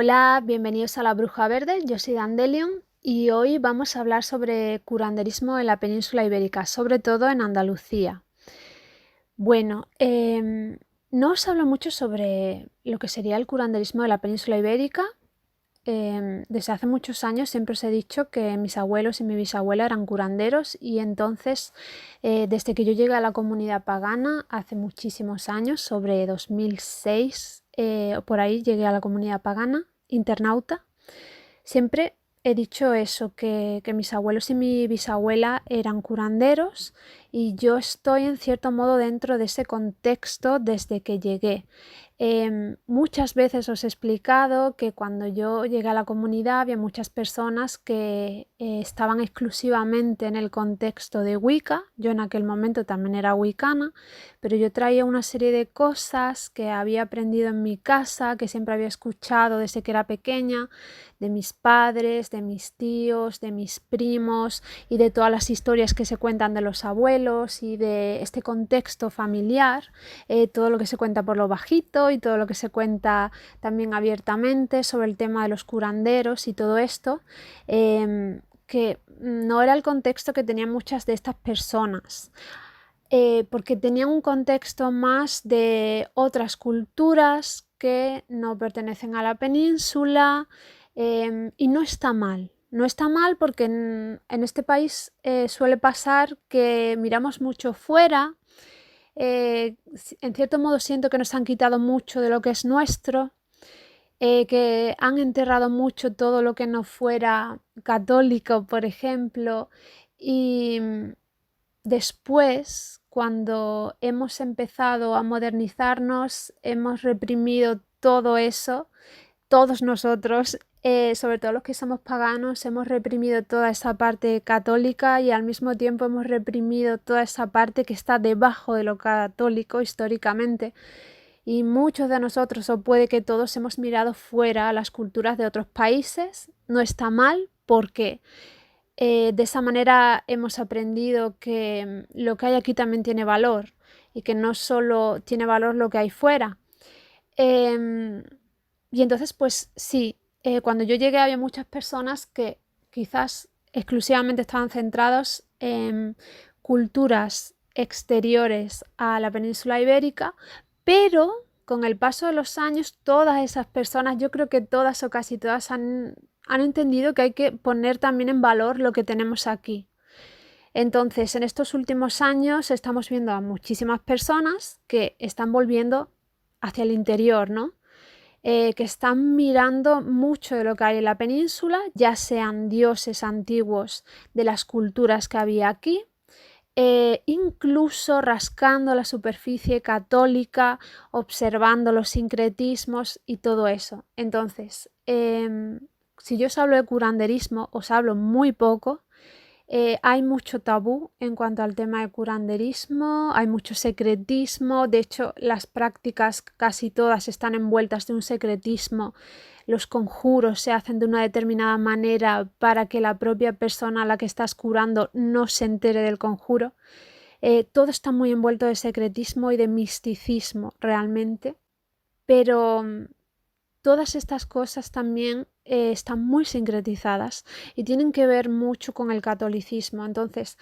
Hola, bienvenidos a La Bruja Verde, yo soy Dandelion y hoy vamos a hablar sobre curanderismo en la península ibérica, sobre todo en Andalucía. Bueno, no os hablo mucho sobre lo que sería el curanderismo de la península ibérica. Desde hace muchos años siempre os he dicho que mis abuelos y mi bisabuela eran curanderos y entonces desde que yo llegué a la comunidad pagana hace muchísimos años, sobre 2006, por ahí llegué a la comunidad pagana, internauta, siempre he dicho eso, que mis abuelos y mi bisabuela eran curanderos y yo estoy en cierto modo dentro de ese contexto desde que llegué. Muchas veces os he explicado que cuando yo llegué a la comunidad había muchas personas que estaban exclusivamente en el contexto de Wicca. Yo en aquel momento también era wicana, pero yo traía una serie de cosas que había aprendido en mi casa, que siempre había escuchado desde que era pequeña, de mis padres, de mis tíos, de mis primos y de todas las historias que se cuentan de los abuelos y de este contexto familiar, todo lo que se cuenta por lo bajito y todo lo que se cuenta también abiertamente sobre el tema de los curanderos y todo esto, que no era el contexto que tenían muchas de estas personas. Porque tenían un contexto más de otras culturas que no pertenecen a la península, y no está mal. No está mal porque en este país suele pasar que miramos mucho fuera. En cierto modo siento que nos han quitado mucho de lo que es nuestro, que han enterrado mucho todo lo que no fuera católico, por ejemplo, y después, cuando hemos empezado a modernizarnos, hemos reprimido todo eso, todos nosotros, sobre todo los que somos paganos, hemos reprimido toda esa parte católica y al mismo tiempo hemos reprimido toda esa parte que está debajo de lo católico históricamente. Y muchos de nosotros, o puede que todos, hemos mirado fuera a las culturas de otros países. No está mal porque de esa manera hemos aprendido que lo que hay aquí también tiene valor y que no solo tiene valor lo que hay fuera. Em, y entonces, pues sí, cuando yo llegué había muchas personas que quizás exclusivamente estaban centrados en culturas exteriores a la península ibérica, pero con el paso de los años, todas esas personas, yo creo que todas o casi todas han entendido que hay que poner también en valor lo que tenemos aquí. Entonces, en estos últimos años estamos viendo a muchísimas personas que están volviendo hacia el interior, ¿no? Que están mirando mucho de lo que hay en la península, ya sean dioses antiguos de las culturas que había aquí, incluso rascando la superficie católica, observando los sincretismos y todo eso. Entonces, si yo os hablo de curanderismo, os hablo muy poco. Hay mucho tabú en cuanto al tema de curanderismo, hay mucho secretismo, de hecho las prácticas casi todas están envueltas de un secretismo. Los conjuros se hacen de una determinada manera para que la propia persona a la que estás curando no se entere del conjuro. Todo está muy envuelto de secretismo y de misticismo realmente, pero todas estas cosas también están muy sincretizadas y tienen que ver mucho con el catolicismo. Entonces,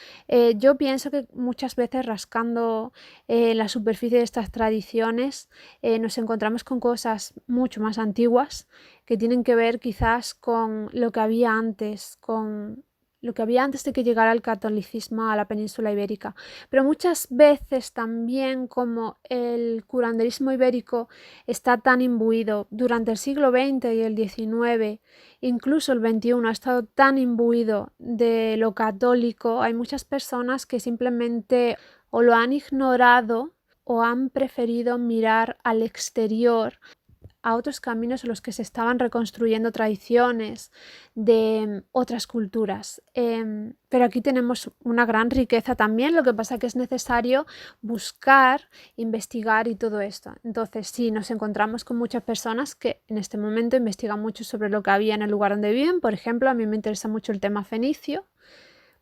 yo pienso que muchas veces rascando la superficie de estas tradiciones nos encontramos con cosas mucho más antiguas que tienen que ver quizás con lo que había antes, con lo que había antes de que llegara el catolicismo a la península ibérica. Pero muchas veces también, como el curanderismo ibérico está tan imbuido durante el siglo XX y el XIX, incluso el XXI ha estado tan imbuido de lo católico, hay muchas personas que simplemente o lo han ignorado o han preferido mirar al exterior, a otros caminos en los que se estaban reconstruyendo tradiciones de otras culturas. Pero aquí tenemos una gran riqueza también, lo que pasa que es necesario buscar, investigar y todo esto. Entonces, sí, nos encontramos con muchas personas que en este momento investigan mucho sobre lo que había en el lugar donde viven. Por ejemplo, a mí me interesa mucho el tema fenicio,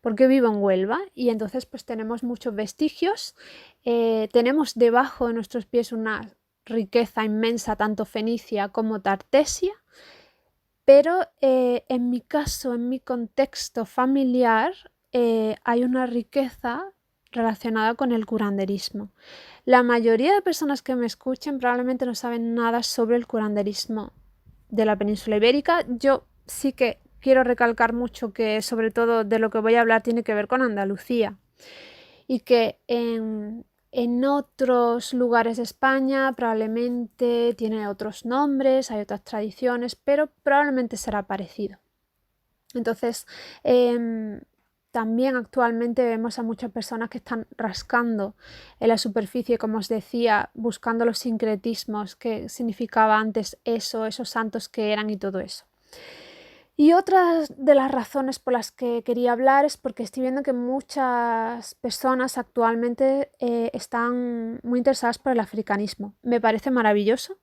porque vivo en Huelva y entonces pues tenemos muchos vestigios, tenemos debajo de nuestros pies una riqueza inmensa, tanto fenicia como tartesia, pero en mi caso, en mi contexto familiar, hay una riqueza relacionada con el curanderismo. La mayoría de personas que me escuchen probablemente no saben nada sobre el curanderismo de la península ibérica. Yo sí que quiero recalcar mucho que sobre todo de lo que voy a hablar tiene que ver con Andalucía y que en otros lugares de España probablemente tiene otros nombres, hay otras tradiciones, pero probablemente será parecido. Entonces, también actualmente vemos a muchas personas que están rascando en la superficie, como os decía, buscando los sincretismos, qué significaba antes eso, esos santos que eran y todo eso. Y otra de las razones por las que quería hablar es porque estoy viendo que muchas personas actualmente están muy interesadas por el africanismo. Me parece maravilloso.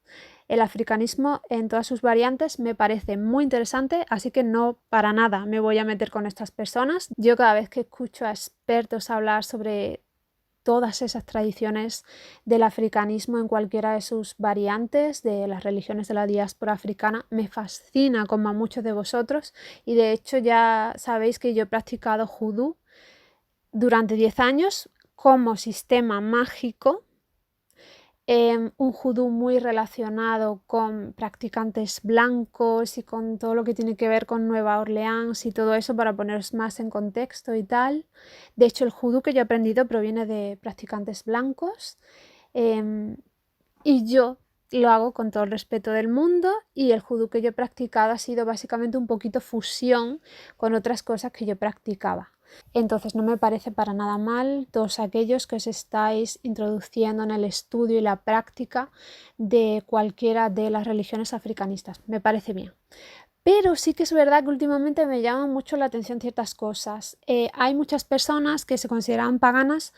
El africanismo en todas sus variantes me parece muy interesante, así que no para nada me voy a meter con estas personas. Yo cada vez que escucho a expertos hablar sobre todas esas tradiciones del africanismo en cualquiera de sus variantes, de las religiones de la diáspora africana, me fascina como a muchos de vosotros, y de hecho ya sabéis que yo he practicado judú durante 10 años como sistema mágico, un judú muy relacionado con practicantes blancos y con todo lo que tiene que ver con Nueva Orleans y todo eso, para poneros más en contexto y tal. De hecho, el judú que yo he aprendido proviene de practicantes blancos, y yo lo hago con todo el respeto del mundo, y el judú que yo he practicado ha sido básicamente un poquito fusión con otras cosas que yo practicaba. Entonces no me parece para nada mal todos aquellos que os estáis introduciendo en el estudio y la práctica de cualquiera de las religiones africanistas. Me parece bien. Pero sí que es verdad que últimamente me llaman mucho la atención ciertas cosas. Hay muchas personas que se consideran paganas.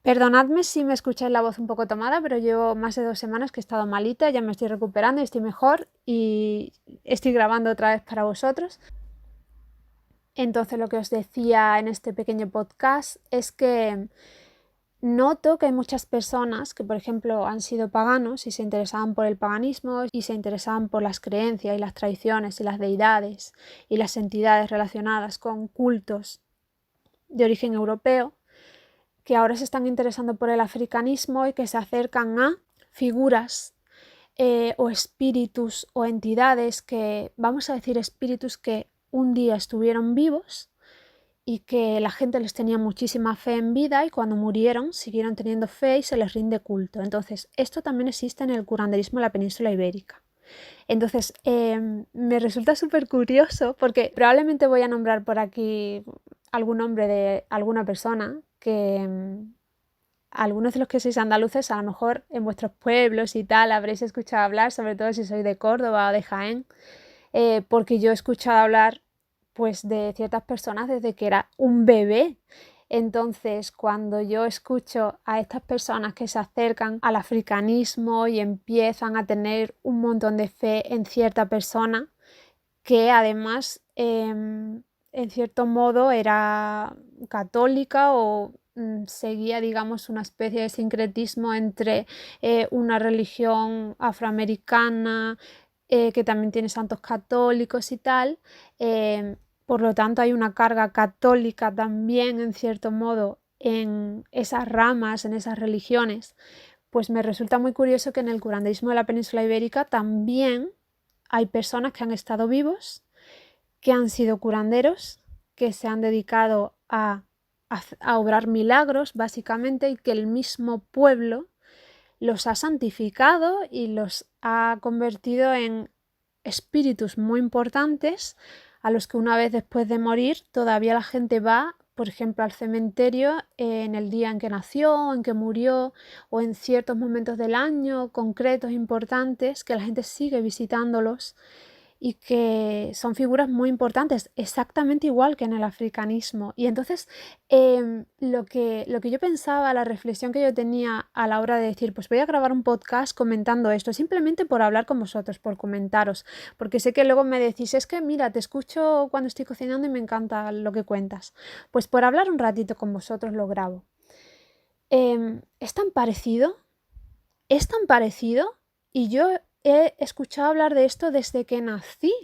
Perdonadme si me escucháis la voz un poco tomada, pero llevo más de 2 semanas que he estado malita, ya me estoy recuperando y estoy mejor y estoy grabando otra vez para vosotros. Entonces, lo que os decía en este pequeño podcast es que noto que hay muchas personas que, por ejemplo, han sido paganos y se interesaban por el paganismo y se interesaban por las creencias y las tradiciones y las deidades y las entidades relacionadas con cultos de origen europeo, que ahora se están interesando por el africanismo y que se acercan a figuras o espíritus o entidades que, vamos a decir, espíritus que un día estuvieron vivos y que la gente les tenía muchísima fe en vida, y cuando murieron siguieron teniendo fe y se les rinde culto. Entonces, esto también existe en el curanderismo en la península ibérica. Entonces, me resulta súper curioso porque probablemente voy a nombrar por aquí algún nombre de alguna persona que algunos de los que sois andaluces, a lo mejor en vuestros pueblos y tal habréis escuchado hablar, sobre todo si sois de Córdoba o de Jaén, porque yo he escuchado hablar pues de ciertas personas desde que era un bebé. Entonces, cuando yo escucho a estas personas que se acercan al africanismo y empiezan a tener un montón de fe en cierta persona, que además en cierto modo era católica o seguía, digamos, una especie de sincretismo entre una religión afroamericana que también tiene santos católicos y tal. Por lo tanto, hay una carga católica también, en cierto modo, en esas ramas, en esas religiones. Pues me resulta muy curioso que en el curanderismo de la península ibérica también hay personas que han estado vivos, que han sido curanderos, que se han dedicado a obrar milagros, básicamente, y que el mismo pueblo los ha santificado y los ha convertido en espíritus muy importantes, a los que una vez después de morir todavía la gente va, por ejemplo, al cementerio en el día en que nació, en que murió, o en ciertos momentos del año concretos importantes, que la gente sigue visitándolos y que son figuras muy importantes, exactamente igual que en el africanismo. Y entonces lo que yo pensaba, la reflexión que yo tenía a la hora de decir, pues voy a grabar un podcast comentando esto, simplemente por hablar con vosotros, por comentaros, porque sé que luego me decís, es que mira, te escucho cuando estoy cocinando y me encanta lo que cuentas. Pues por hablar un ratito con vosotros lo grabo. Es tan parecido, es tan parecido, y yo he escuchado hablar de esto desde que nací.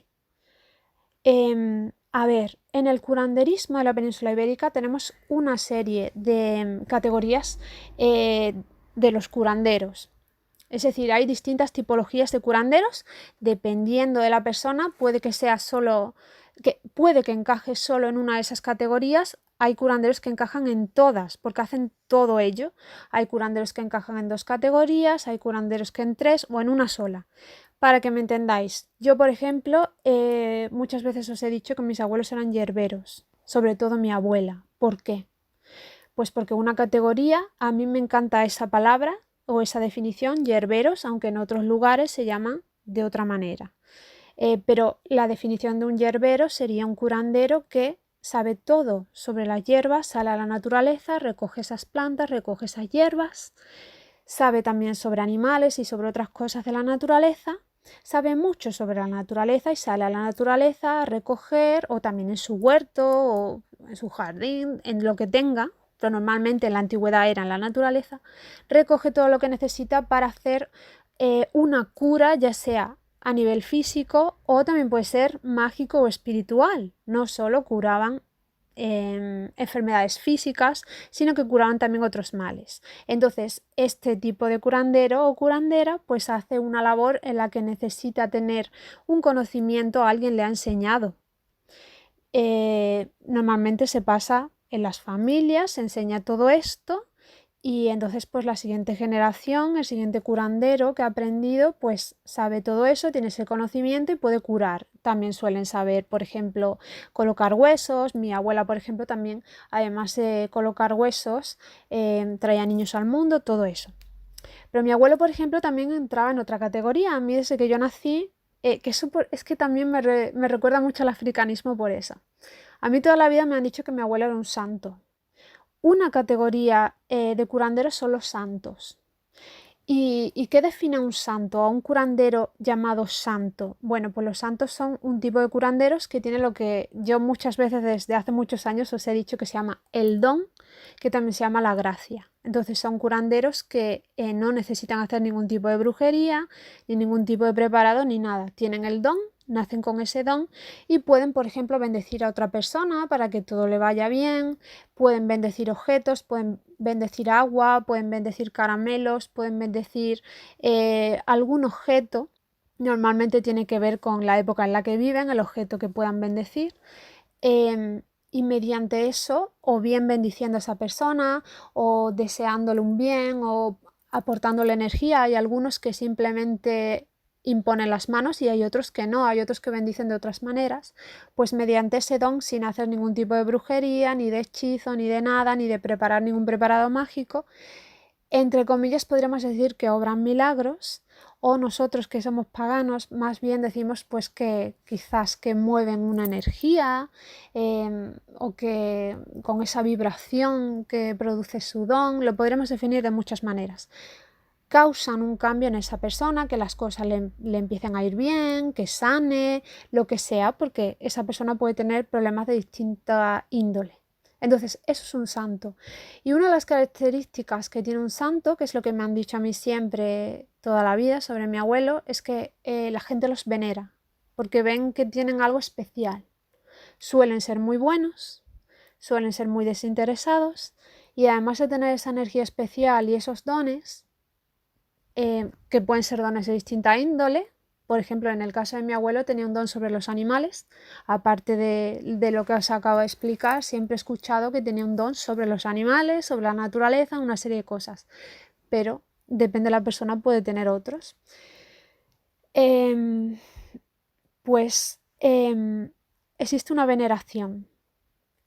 A ver, en el curanderismo de la península ibérica tenemos una serie de categorías de los curanderos. Es decir, hay distintas tipologías de curanderos, dependiendo de la persona, puede que encaje solo en una de esas categorías. Hay curanderos que encajan en todas, porque hacen todo ello. Hay curanderos que encajan en 2 categorías, hay curanderos que en 3 o en una sola. Para que me entendáis, yo por ejemplo, muchas veces os he dicho que mis abuelos eran yerberos, sobre todo mi abuela. ¿Por qué? Pues porque una categoría, a mí me encanta esa palabra o esa definición, yerberos, aunque en otros lugares se llama de otra manera. Pero la definición de un yerbero sería un curandero que sabe todo sobre las hierbas, sale a la naturaleza, recoge esas plantas, recoge esas hierbas, sabe también sobre animales y sobre otras cosas de la naturaleza, sabe mucho sobre la naturaleza y sale a la naturaleza a recoger, o también en su huerto o en su jardín, en lo que tenga, pero normalmente en la antigüedad era en la naturaleza, recoge todo lo que necesita para hacer una cura, ya sea a nivel físico o también puede ser mágico o espiritual. No solo curaban enfermedades físicas, sino que curaban también otros males. Entonces, este tipo de curandero o curandera pues hace una labor en la que necesita tener un conocimiento, alguien le ha enseñado. Normalmente se pasa en las familias, se enseña todo esto y entonces pues la siguiente generación, el siguiente curandero que ha aprendido pues sabe todo eso, tiene ese conocimiento y puede curar. También suelen saber, por ejemplo, colocar huesos. Mi abuela, por ejemplo, también, además de colocar huesos, traía niños al mundo, todo eso. Pero mi abuelo, por ejemplo, también entraba en otra categoría. A mí desde que yo nací, es que también me recuerda mucho al africanismo por eso. A mí toda la vida me han dicho que mi abuelo era un santo. Una categoría de curanderos son los santos. ¿Y qué define a un santo, a un curandero llamado santo? Bueno, pues los santos son un tipo de curanderos que tiene lo que yo muchas veces desde hace muchos años os he dicho que se llama el don, que también se llama la gracia. Entonces son curanderos que no necesitan hacer ningún tipo de brujería, ni ningún tipo de preparado, ni nada. Tienen el don, nacen con ese don y pueden, por ejemplo, bendecir a otra persona para que todo le vaya bien, pueden bendecir objetos, pueden bendecir agua, pueden bendecir caramelos, pueden bendecir algún objeto. Normalmente tiene que ver con la época en la que viven, el objeto que puedan bendecir. Y mediante eso, o bien bendiciendo a esa persona, o deseándole un bien, o aportándole energía. Hay algunos que simplemente imponen las manos y hay otros que no, hay otros que bendicen de otras maneras, pues mediante ese don, sin hacer ningún tipo de brujería, ni de hechizo, ni de nada, ni de preparar ningún preparado mágico, entre comillas podríamos decir que obran milagros, o nosotros que somos paganos más bien decimos pues que quizás que mueven una energía o que con esa vibración que produce su don, lo podremos definir de muchas maneras. Causan un cambio en esa persona, que las cosas le empiecen a ir bien, que sane, lo que sea, porque esa persona puede tener problemas de distinta índole. Entonces, eso es un santo. Y una de las características que tiene un santo, que es lo que me han dicho a mí siempre toda la vida sobre mi abuelo, es que la gente los venera, porque ven que tienen algo especial. Suelen ser muy buenos, suelen ser muy desinteresados y además de tener esa energía especial y esos dones, que pueden ser dones de distinta índole. Por ejemplo, en el caso de mi abuelo tenía un don sobre los animales. Aparte de lo que os acabo de explicar, siempre he escuchado que tenía un don sobre los animales, sobre la naturaleza, una serie de cosas. Pero depende de la persona, puede tener otros. Em, pues existe una veneración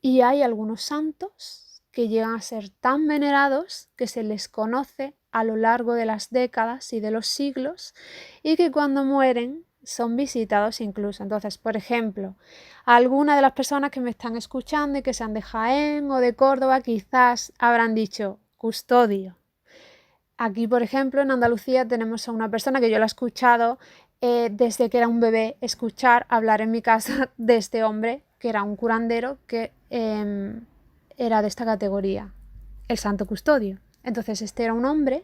y hay algunos santos que llegan a ser tan venerados que se les conoce a lo largo de las décadas y de los siglos y que cuando mueren son visitados incluso. Entonces, por ejemplo, algunas de las personas que me están escuchando y que sean de Jaén o de Córdoba quizás habrán dicho custodio. Aquí, por ejemplo, en Andalucía tenemos a una persona que yo la he escuchado desde que era un bebé, escuchar hablar en mi casa de este hombre, que era un curandero que era de esta categoría, el Santo Custodio. Entonces, este era un hombre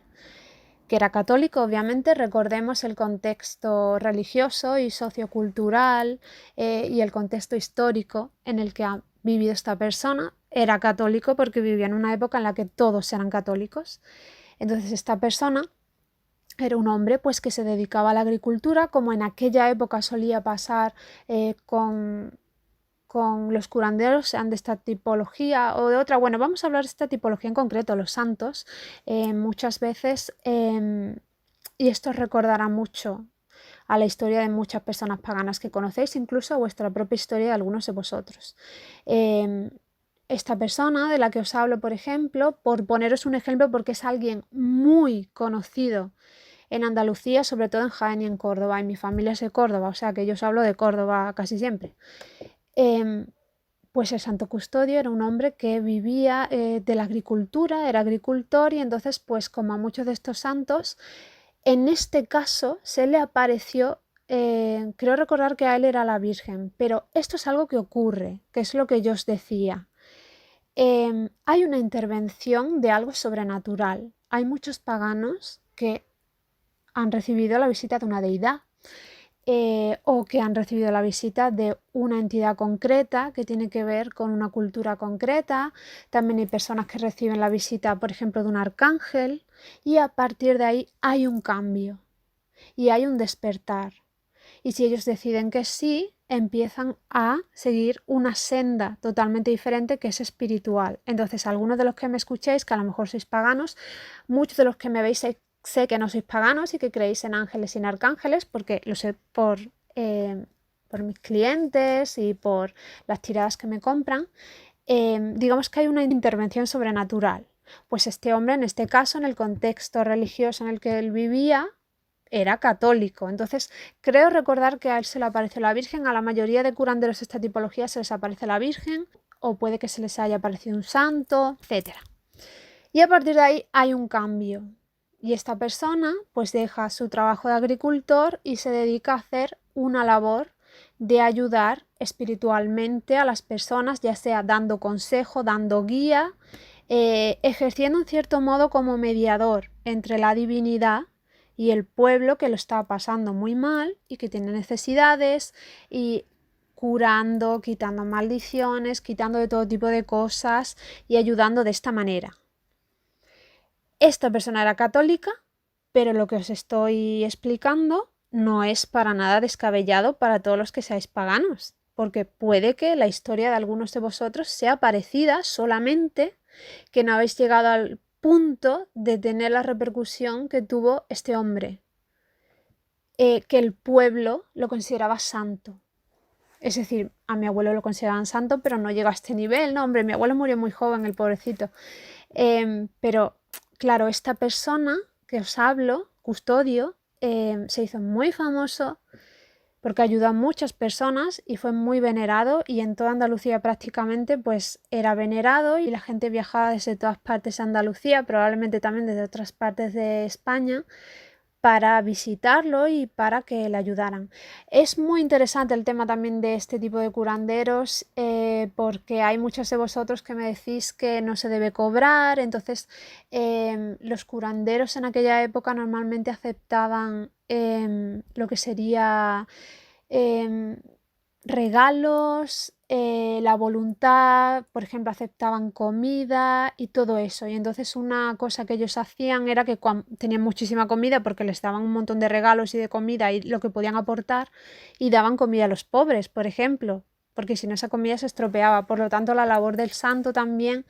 que era católico, obviamente. Recordemos el contexto religioso y sociocultural y el contexto histórico en el que ha vivido esta persona. Era católico porque vivía en una época en la que todos eran católicos. Entonces esta persona era un hombre pues que se dedicaba a la agricultura, como en aquella época solía pasar con los curanderos, sean de esta tipología o de otra. Bueno, vamos a hablar de esta tipología en concreto, los santos, muchas veces, y esto os recordará mucho a la historia de muchas personas paganas que conocéis, incluso a vuestra propia historia de algunos de vosotros. Esta persona de la que os hablo, por ejemplo, por poneros un ejemplo, porque es alguien muy conocido en Andalucía, sobre todo en Jaén y en Córdoba, y mi familia es de Córdoba, o sea que yo os hablo de Córdoba casi siempre. Pues el Santo Custodio era un hombre que vivía de la agricultura, era agricultor, y entonces pues como a muchos de estos santos, en este caso se le apareció, creo recordar que a él era la Virgen, pero esto es algo que ocurre, que es lo que yo os decía. Hay una intervención de algo sobrenatural. Hay muchos paganos que han recibido la visita de una deidad o que han recibido la visita de una entidad concreta que tiene que ver con una cultura concreta. También hay personas que reciben la visita, por ejemplo, de un arcángel, y a partir de ahí hay un cambio y hay un despertar. Y si ellos deciden que sí, empiezan a seguir una senda totalmente diferente que es espiritual. Entonces, algunos de los que me escuchéis, que a lo mejor sois paganos, muchos de los que me veis sé que no sois paganos y que creéis en ángeles y en arcángeles, porque lo sé por mis clientes y por las tiradas que me compran. Digamos que hay una intervención sobrenatural. Pues este hombre, en este caso, en el contexto religioso en el que él vivía, era católico. Entonces, creo recordar que a él se le apareció la Virgen. A la mayoría de curanderos de esta tipología se les aparece la Virgen, o puede que se les haya aparecido un santo, etc. Y a partir de ahí hay un cambio. Y esta persona pues deja su trabajo de agricultor y se dedica a hacer una labor de ayudar espiritualmente a las personas, ya sea dando consejo, dando guía, ejerciendo en cierto modo como mediador entre la divinidad y el pueblo que lo está pasando muy mal y que tiene necesidades, y curando, quitando maldiciones, quitando de todo tipo de cosas y ayudando de esta manera. Esta persona era católica, pero lo que os estoy explicando no es para nada descabellado para todos los que seáis paganos, porque puede que la historia de algunos de vosotros sea parecida, solamente que no habéis llegado al punto de tener la repercusión que tuvo este hombre, que el pueblo lo consideraba santo. Es decir, a mi abuelo lo consideraban santo, pero no llegó a este nivel, no, hombre, mi abuelo murió muy joven, el pobrecito. Pero claro, esta persona que os hablo, Custodio, se hizo muy famoso porque ayudó a muchas personas y fue muy venerado, y en toda Andalucía prácticamente pues era venerado, y la gente viajaba desde todas partes de Andalucía, probablemente también desde otras partes de España, para visitarlo y para que le ayudaran. Es muy interesante el tema también de este tipo de curanderos, porque hay muchos de vosotros que me decís que no se debe cobrar. Entonces los curanderos en aquella época normalmente aceptaban lo que sería regalos, la voluntad, por ejemplo, aceptaban comida y todo eso. Y entonces una cosa que ellos hacían era que tenían muchísima comida porque les daban un montón de regalos y de comida y lo que podían aportar, y daban comida a los pobres, por ejemplo, porque si no esa comida se estropeaba. Por lo tanto, la labor del santo también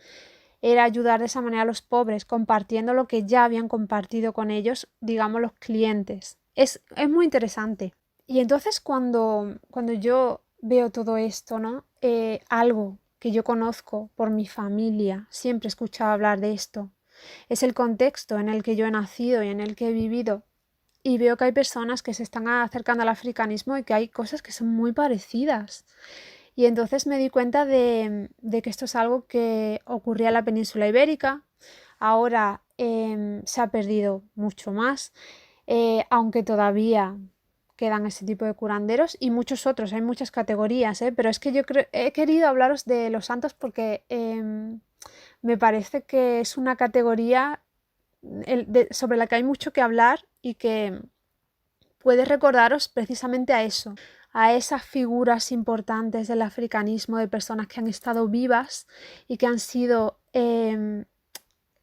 era ayudar de esa manera a los pobres, compartiendo lo que ya habían compartido con ellos, digamos, los clientes. Es muy interesante. Y entonces cuando yo veo todo esto, ¿no? Algo que yo conozco por mi familia, siempre he escuchado hablar de esto, es el contexto en el que yo he nacido y en el que he vivido, y veo que hay personas que se están acercando al africanismo y que hay cosas que son muy parecidas. Y entonces me di cuenta de que esto es algo que ocurría en la península ibérica. Ahora se ha perdido mucho más, aunque todavía quedan ese tipo de curanderos y muchos otros, hay muchas categorías, pero es que he querido hablaros de los santos porque me parece que es una categoría sobre la que hay mucho que hablar y que puede recordaros precisamente a eso, a esas figuras importantes del africanismo, de personas que han estado vivas y que han sido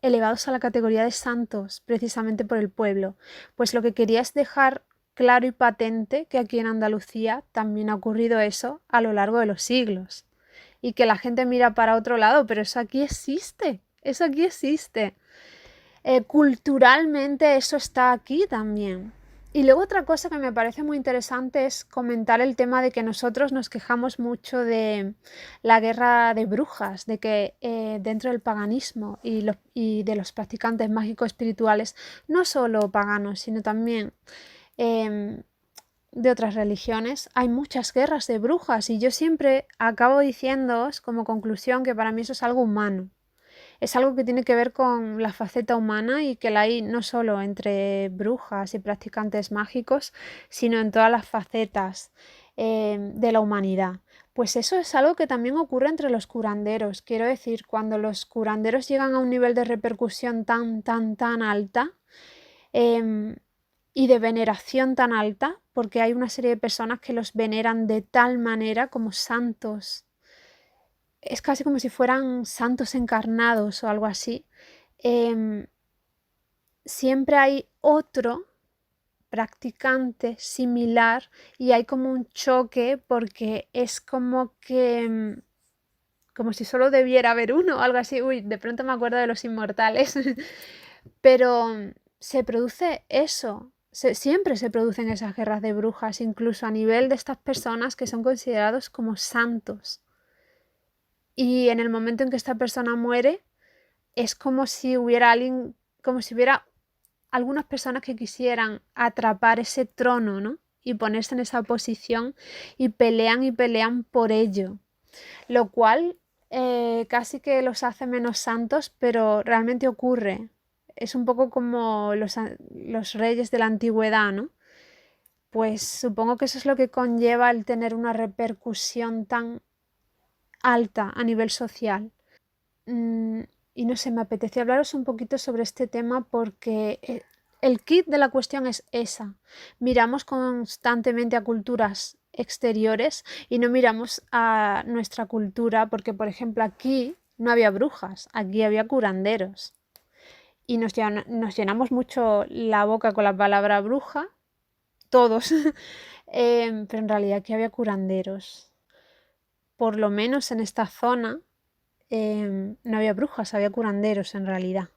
elevados a la categoría de santos precisamente por el pueblo. Pues lo que quería es dejar claro y patente que aquí en Andalucía también ha ocurrido eso a lo largo de los siglos y que la gente mira para otro lado, pero eso aquí existe, eso aquí existe. Culturalmente eso está aquí también. Y luego otra cosa que me parece muy interesante es comentar el tema de que nosotros nos quejamos mucho de la guerra de brujas, de que dentro del paganismo y de los practicantes mágicos espirituales, no solo paganos, sino también de otras religiones, hay muchas guerras de brujas y yo siempre acabo diciéndoos como conclusión que para mí eso es algo humano. Es algo que tiene que ver con la faceta humana y que la hay no solo entre brujas y practicantes mágicos, sino en todas las facetas de la humanidad. Pues eso es algo que también ocurre entre los curanderos. Quiero decir, cuando los curanderos llegan a un nivel de repercusión tan alta y de veneración tan alta, porque hay una serie de personas que los veneran de tal manera como santos, es casi como si fueran santos encarnados o algo así. Em, Siempre hay otro practicante similar y hay como un choque porque es como que como si solo debiera haber uno o algo así. Uy, de pronto me acuerdo de los inmortales. Pero se produce eso. Siempre se producen esas guerras de brujas, incluso a nivel de estas personas que son considerados como santos. Y en el momento en que esta persona muere, es como si hubiera alguien, como si hubiera algunas personas que quisieran atrapar ese trono, ¿no? Y ponerse en esa posición y pelean por ello. Lo cual casi que los hace menos santos, pero realmente ocurre. Es un poco como los reyes de la antigüedad, ¿no? Pues supongo que eso es lo que conlleva el tener una repercusión tan alta a nivel social. Mm, y no sé, me apetece hablaros un poquito sobre este tema porque el kit de la cuestión es esa. Miramos constantemente a culturas exteriores y no miramos a nuestra cultura porque, por ejemplo, aquí no había brujas, aquí había curanderos. Y nos llenamos mucho la boca con la palabra bruja, todos, pero en realidad aquí había curanderos. Por lo menos en esta zona no había brujas, había curanderos en realidad.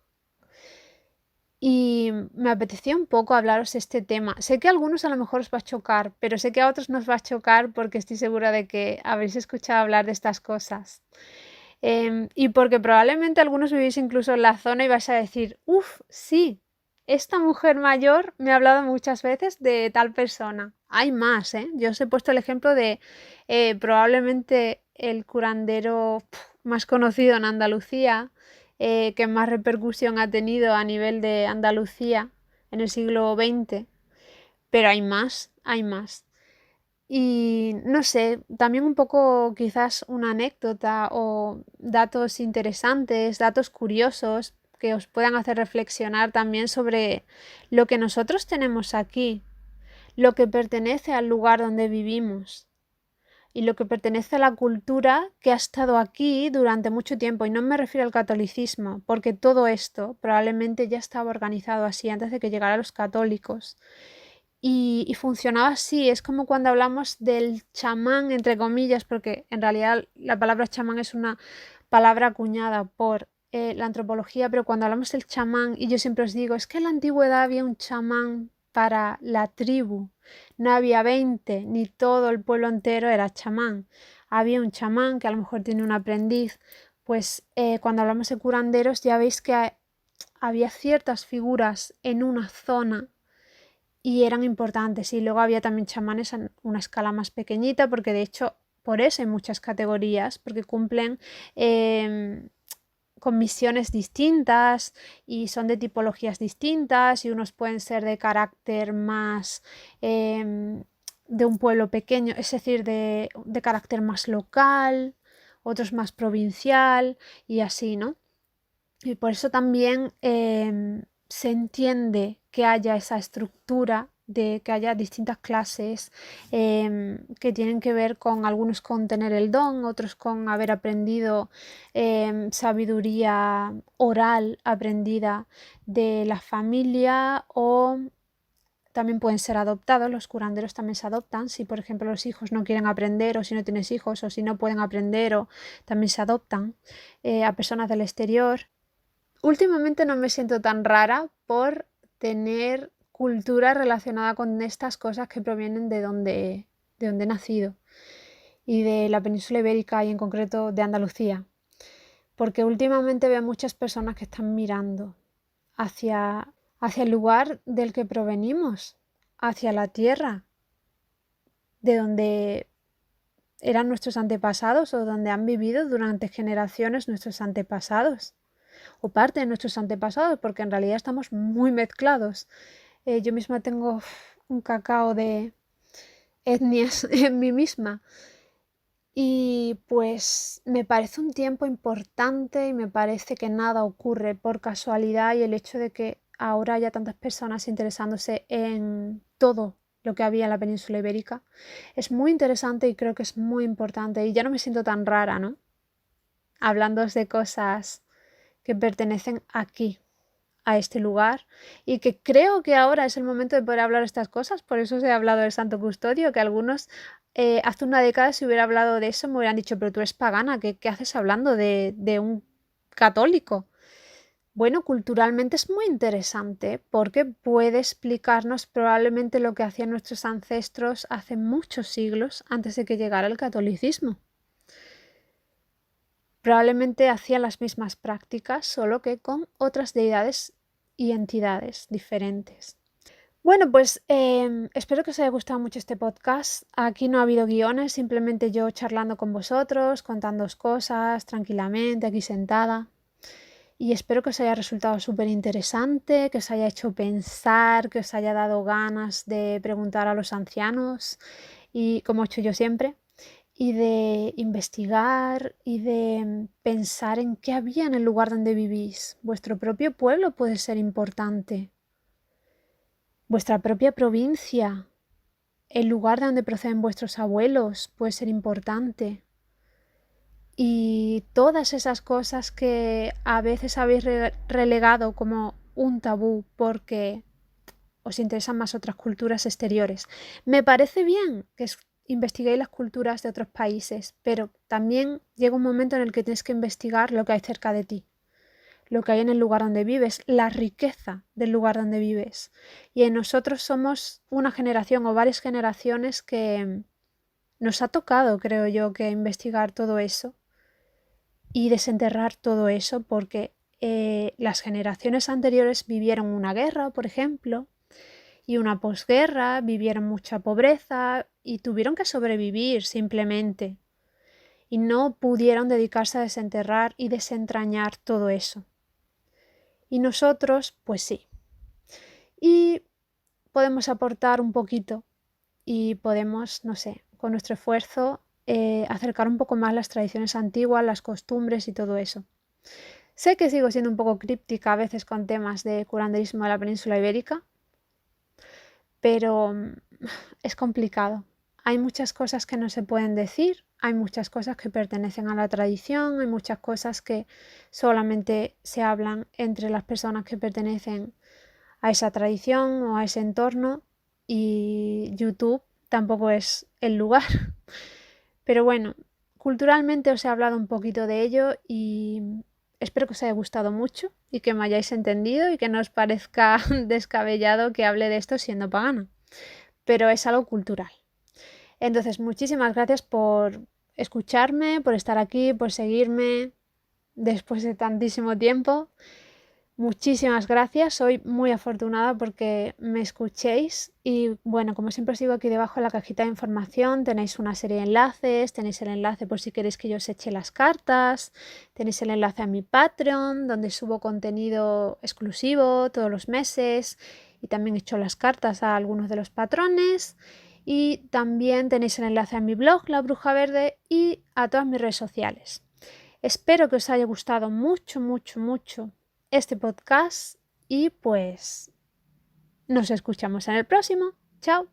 Y me apetecía un poco hablaros de este tema. Sé que a algunos a lo mejor os va a chocar, pero sé que a otros nos va a chocar porque estoy segura de que habéis escuchado hablar de estas cosas. Y porque probablemente algunos vivís incluso en la zona y vais a decir, uff, sí, esta mujer mayor me ha hablado muchas veces de tal persona. Hay más, ¿eh? Yo os he puesto el ejemplo de probablemente el curandero más conocido en Andalucía, que más repercusión ha tenido a nivel de Andalucía en el siglo XX, pero hay más, hay más. Y no sé, también un poco quizás una anécdota o datos interesantes, datos curiosos que os puedan hacer reflexionar también sobre lo que nosotros tenemos aquí, lo que pertenece al lugar donde vivimos y lo que pertenece a la cultura que ha estado aquí durante mucho tiempo. Y no me refiero al catolicismo, porque todo esto probablemente ya estaba organizado así antes de que llegaran los católicos. Y funcionaba así, es como cuando hablamos del chamán, entre comillas, porque en realidad la palabra chamán es una palabra acuñada por la antropología, pero cuando hablamos del chamán, y yo siempre os digo, es que en la antigüedad había un chamán para la tribu, no había 20, ni todo el pueblo entero era chamán, había un chamán que a lo mejor tiene un aprendiz, pues cuando hablamos de curanderos ya veis que había ciertas figuras en una zona y eran importantes. Y luego había también chamanes a una escala más pequeñita, porque de hecho por eso hay muchas categorías, porque cumplen con misiones distintas y son de tipologías distintas y unos pueden ser de carácter más de un pueblo pequeño, es decir, de carácter más local, otros más provincial y así, ¿no? Y por eso también se entiende que haya esa estructura de que haya distintas clases que tienen que ver con algunos con tener el don, otros con haber aprendido sabiduría oral aprendida de la familia, o también pueden ser adoptados. Los curanderos también se adoptan. Si por ejemplo los hijos no quieren aprender, o si no tienes hijos, o si no pueden aprender, o también se adoptan a personas del exterior. Últimamente no me siento tan rara por tener cultura relacionada con estas cosas que provienen de donde he nacido y de la península ibérica, y en concreto de Andalucía, porque últimamente veo muchas personas que están mirando hacia el lugar del que provenimos, hacia la tierra de donde eran nuestros antepasados, o donde han vivido durante generaciones nuestros antepasados, o parte de nuestros antepasados, porque en realidad estamos muy mezclados. Yo misma tengo un cacao de etnias en mí misma, y pues me parece un tiempo importante, y me parece que nada ocurre por casualidad, y el hecho de que ahora haya tantas personas interesándose en todo lo que había en la península ibérica es muy interesante, y creo que es muy importante, y ya no me siento tan rara, ¿no? Hablando de cosas que pertenecen aquí, a este lugar, y que creo que ahora es el momento de poder hablar estas cosas. Por eso os he hablado del Santo Custodio, que algunos hace una década, si hubiera hablado de eso, me hubieran dicho, pero tú eres pagana, ¿qué haces hablando de un católico? Bueno, culturalmente es muy interesante, porque puede explicarnos probablemente lo que hacían nuestros ancestros hace muchos siglos antes de que llegara el catolicismo. Probablemente hacían las mismas prácticas, solo que con otras deidades y entidades diferentes. Bueno, pues espero que os haya gustado mucho este podcast. Aquí no ha habido guiones, simplemente yo charlando con vosotros, contándoos cosas tranquilamente, aquí sentada. Y espero que os haya resultado súper interesante, que os haya hecho pensar, que os haya dado ganas de preguntar a los ancianos, y como he hecho yo siempre, y de investigar y de pensar en qué había en el lugar donde vivís. Vuestro propio pueblo puede ser importante, vuestra propia provincia, el lugar de donde proceden vuestros abuelos puede ser importante. Y todas esas cosas que a veces habéis relegado como un tabú porque os interesan más otras culturas exteriores. Me parece bien que investiguéis las culturas de otros países, pero también llega un momento en el que tienes que investigar lo que hay cerca de ti, lo que hay en el lugar donde vives, la riqueza del lugar donde vives. Y en nosotros somos una generación o varias generaciones que nos ha tocado, creo yo, que investigar todo eso y desenterrar todo eso, porque las generaciones anteriores vivieron una guerra, por ejemplo, y una posguerra, vivieron mucha pobreza y tuvieron que sobrevivir simplemente, y no pudieron dedicarse a desenterrar y desentrañar todo eso. Y nosotros, pues sí. Y podemos aportar un poquito, y podemos, no sé, con nuestro esfuerzo acercar un poco más las tradiciones antiguas, las costumbres y todo eso. Sé que sigo siendo un poco críptica a veces con temas de curanderismo de la península ibérica, pero es complicado. Hay muchas cosas que no se pueden decir, hay muchas cosas que pertenecen a la tradición, hay muchas cosas que solamente se hablan entre las personas que pertenecen a esa tradición o a ese entorno, y YouTube tampoco es el lugar. Pero bueno, culturalmente os he hablado un poquito de ello, y espero que os haya gustado mucho y que me hayáis entendido y que no os parezca descabellado que hable de esto siendo pagana, pero es algo cultural. Entonces, muchísimas gracias por escucharme, por estar aquí, por seguirme después de tantísimo tiempo. Muchísimas gracias, soy muy afortunada porque me escuchéis, y bueno, como siempre os digo, aquí debajo en la cajita de información tenéis una serie de enlaces, tenéis el enlace por si queréis que yo os eche las cartas, tenéis el enlace a mi Patreon donde subo contenido exclusivo todos los meses, y también echo las cartas a algunos de los patrones, y también tenéis el enlace a mi blog La Bruja Verde y a todas mis redes sociales. Espero que os haya gustado mucho este podcast, y pues nos escuchamos en el próximo. Chao.